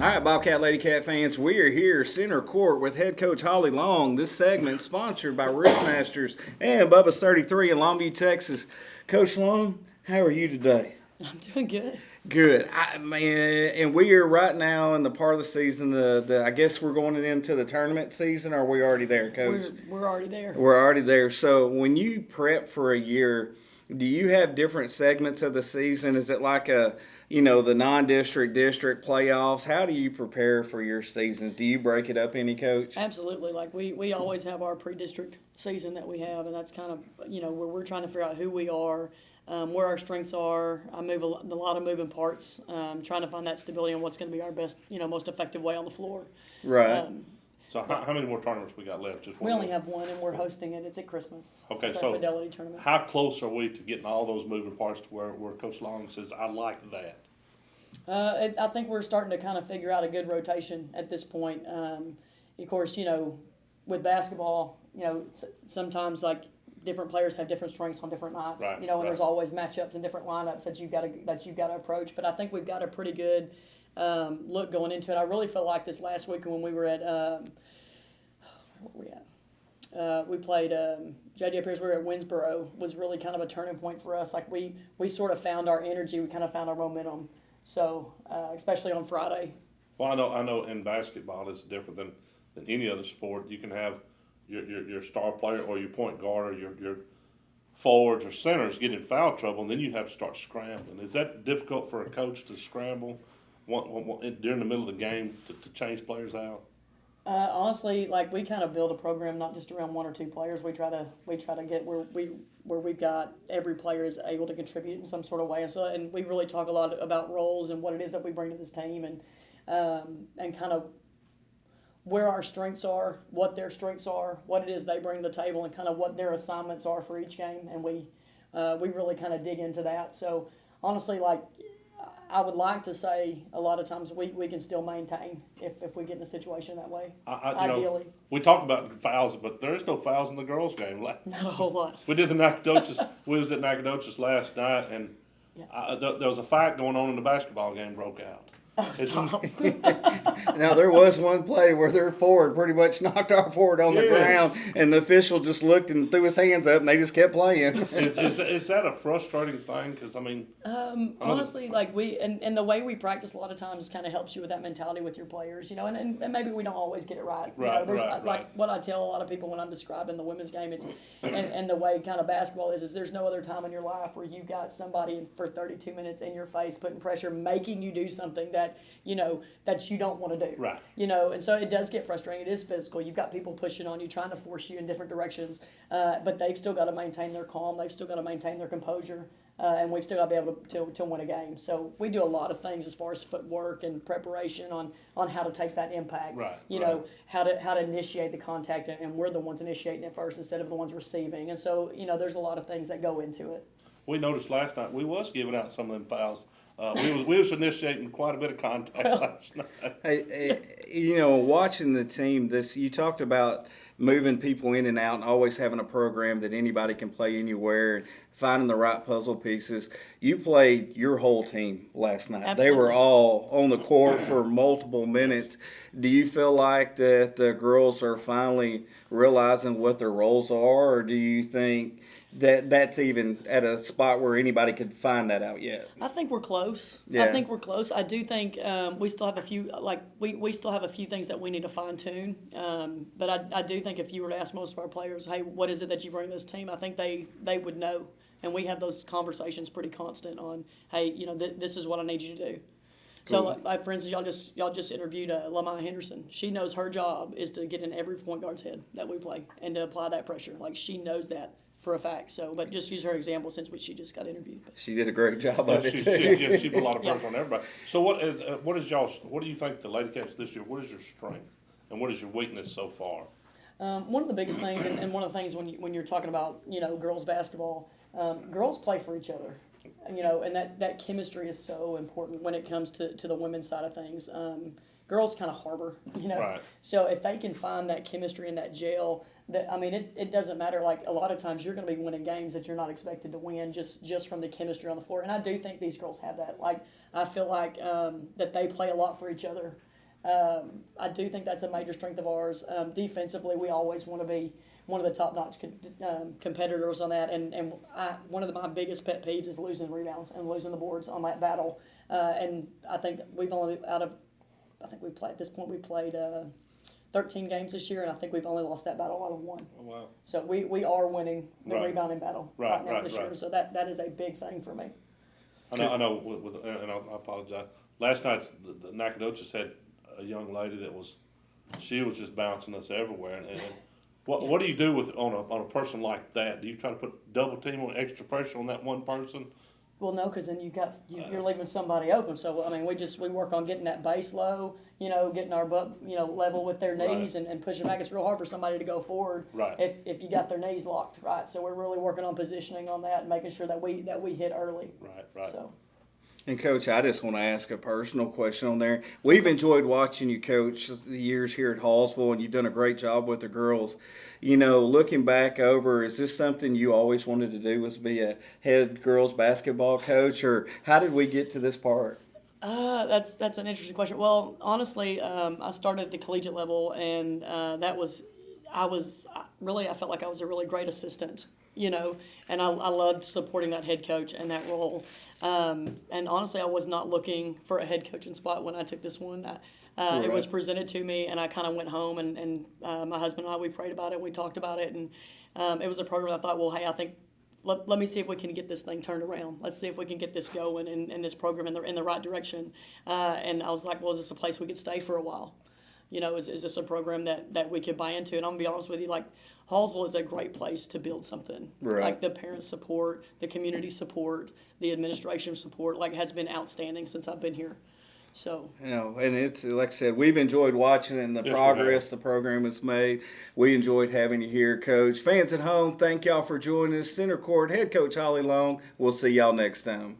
All right, Bobcat Ladycat fans, we are here center court with head coach Holly Long. This segment sponsored by Roofmasters and Bubba's 33 in Longview, Texas. Coach Long, how are you today? I'm doing good. Good, and we are right now in the part of the season. I guess we're going into the tournament season. Or are we already there, Coach? We're already there. We're already there. So when you prep for a year, do you have different segments of the season? Is it like the non-district, district playoffs? How do you prepare for your seasons? Do you break it up any, Coach? Absolutely. Like we always have our pre-district season that we have, and that's kind of where we're trying to figure out who we are, where our strengths are. I move a lot of moving parts, trying to find that stability and what's going to be our best, most effective way on the floor. Right. So how many more tournaments we got left? Just one We only more? have one, and we're hosting it. It's at Christmas. Okay, it's so our Fidelity tournament. how close are we to getting all those moving parts to where Coach Long says, I like that? I think we're starting to kind of figure out a good rotation at this point. Of course, with basketball, sometimes like different players have different strengths on different nights. Right, And right. there's always matchups and different lineups that you've got to approach. But I think we've got a pretty good look going into it. I really felt like this last week when we were at where were we at? We played J.J. Pierce. We were at Winsboro. Was really kind of a turning point for us. Like we sort of found our energy. We kind of found our momentum. So especially on Friday. Well, I know in basketball it's different than any other sport. You can have your star player or your point guard or your forwards or centers get in foul trouble, and then you have to start scrambling. Is that difficult for a coach to scramble during the middle of the game to change players out? Honestly, like we kind of build a program not just around one or two players. We try to get where we've got every player is able to contribute in some sort of way. And we really talk a lot about roles and what it is that we bring to this team and kind of where our strengths are, what their strengths are, what it is they bring to the table, and kind of what their assignments are for each game. And we really kind of dig into that. So honestly, like I would like to say a lot of times we can still maintain if we get in a situation that way. Ideally. We talk about fouls, but there is no fouls in the girls' game. Not a whole lot. We did the Nacogdoches. We was at Nacogdoches last night, and there was a fight going on in the basketball game. Broke out. Oh, stop. Now, there was one play where their forward pretty much knocked our forward on the ground, and the official just looked and threw his hands up, and they just kept playing. Is that a frustrating thing? Because, I mean... honestly, like and the way we practice a lot of times kind of helps you with that mentality with your players, and maybe we don't always get it right. Right. Like what I tell a lot of people when I'm describing the women's game, it's and the way kind of basketball is there's no other time in your life where you've got somebody for 32 minutes in your face, putting pressure, making you do something that that you don't want to do. Right. And so it does get frustrating. It is physical. You've got people pushing on you, trying to force you in different directions, but they've still got to maintain their calm. They've still got to maintain their composure. And we've still got to be able to win a game. So we do a lot of things as far as footwork and preparation on how to take that impact. Right. How to initiate the contact, and we're the ones initiating it first instead of the ones receiving. And so there's a lot of things that go into it. We noticed last night we was giving out some of them fouls. We was initiating quite a bit of contact last night. Hey, watching the team, you talked about moving people in and out and always having a program that anybody can play anywhere and finding the right puzzle pieces. You played your whole team last night. Absolutely. They were all on the court for multiple minutes. Do you feel like that the girls are finally realizing what their roles are, or do you think that's even at a spot where anybody could find that out yet? I think we're close. Yeah. I think we're close. I do think we still have a few, we still have a few things that we need to fine tune. But I do think if you were to ask most of our players, hey, what is it that you bring to this team? I think they would know. And we have those conversations pretty constant on, hey, this is what I need you to do. So, like, for instance, y'all just interviewed Lamaya Henderson. She knows her job is to get in every point guard's head that we play and to apply that pressure. Like, she knows that for a fact. So, but just use her example since she just got interviewed. She did a great job of it too. She put a lot of pressure on everybody. So what do you think the Ladycats this year? What is your strength and what is your weakness so far? One of the biggest things, and one of the things when you're talking about girls basketball, girls play for each other, and that chemistry is so important when it comes to the women's side of things. Girls kind of harbor, Right. So if they can find that chemistry and that gel, it doesn't matter. Like a lot of times you're going to be winning games that you're not expected to win just from the chemistry on the floor. And I do think these girls have that. Like I feel like that they play a lot for each other. I do think that's a major strength of ours. Defensively, we always want to be one of the top-notch competitors on that. And one of my biggest pet peeves is losing rebounds and losing the boards on that battle. And I think we've only we played at this point. We played 13 games this year, and I think we've only lost that battle out of 1. Oh, wow. So we are winning the Right. rebounding battle Right, now right, this right. year. So that is a big thing for me. I know. And I apologize. Last night, the Nacogdoches had a young lady that was just bouncing us everywhere. And what do you do on a person like that? Do you try to put double team or extra pressure on that one person? Well, no, because then you're leaving somebody open. So I mean, we work on getting that base low, getting our butt, level with their knees, Right. and pushing back. It's real hard for somebody to go forward, Right. if you got their knees locked, right? So we're really working on positioning on that and making sure that we hit early. Right. So. And Coach, I just want to ask a personal question on there. We've enjoyed watching you coach the years here at Hallsville, and you've done a great job with the girls. Looking back over, is this something you always wanted to do, was be a head girls basketball coach, or how did we get to this part? That's an interesting question. Well, honestly, I started at the collegiate level, and I felt like I was a really great assistant, and I loved supporting that head coach and that role. And honestly, I was not looking for a head coaching spot when I took this one. Right. It was presented to me, and I kind of went home, and my husband and I, we prayed about it, we talked about it, and it was a program I thought, well, hey, I think let me see if we can get this thing turned around. Let's see if we can get this going in this program in the right direction. And I was like, well, is this a place we could stay for a while? Is this a program that we could buy into? And I'm going to be honest with you, like, Hallsville is a great place to build something. Right. Like, the parent support, the community support, the administration support, has been outstanding since I've been here. So. And it's, like I said, we've enjoyed watching and the Yes, we progress have. the program has made. We enjoyed having you here, Coach. Fans at home, thank y'all for joining us. Center Court Head Coach Holly Long. We'll see y'all next time.